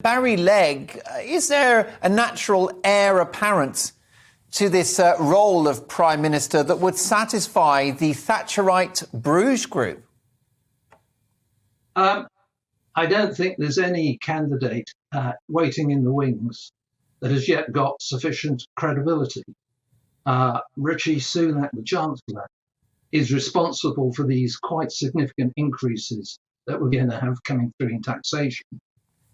Barry Legg, is there a natural heir apparent to this role of Prime Minister that would satisfy the Thatcherite Bruges Group? I don't think there's any candidate waiting in the wings that has yet got sufficient credibility. Rishi Sunak, the Chancellor, is responsible for these quite significant increases that we're going to have coming through in taxation.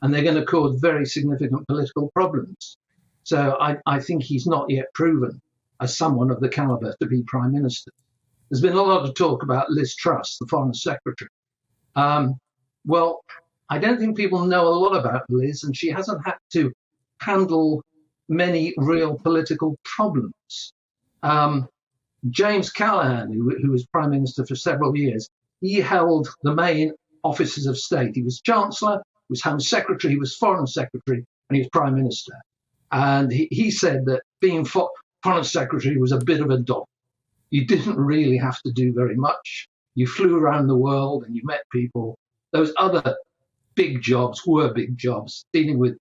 And they're going to cause very significant political problems. So I think he's not yet proven as someone of the calibre to be Prime Minister. There's been a lot of talk about Liz Truss, the Foreign Secretary. Well, I don't think people know a lot about Liz, and she hasn't had to handle many real political problems. James Callaghan, who was Prime Minister for several years, he held the main offices of state. He was Chancellor, he was Home Secretary, he was Foreign Secretary, and he was Prime Minister. And he said that being Foreign Secretary was a bit of a dog. You didn't really have to do very much. You flew around the world and you met people. Those other big jobs were big jobs, dealing with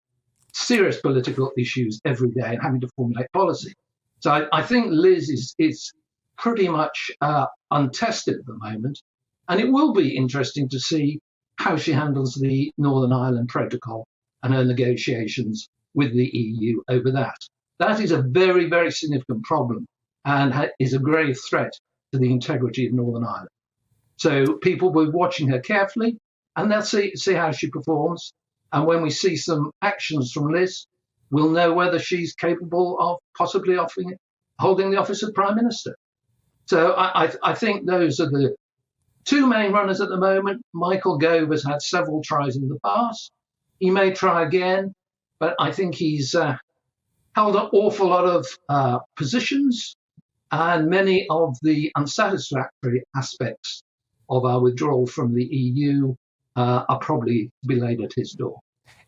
serious political issues every day and having to formulate policy. So I think Liz is pretty much untested at the moment. And it will be interesting to see how she handles the Northern Ireland Protocol and her negotiations with the EU over that. That is a very, very significant problem and is a grave threat to the integrity of Northern Ireland. So people will be watching her carefully, and they'll see how she performs. And when we see some actions from Liz, we'll know whether she's capable of possibly holding the office of Prime Minister. So I think those are the two main runners at the moment. Michael Gove has had several tries in the past. He may try again, but I think he's held an awful lot of positions, and many of the unsatisfactory aspects of our withdrawal from the EU are probably to be laid at his door.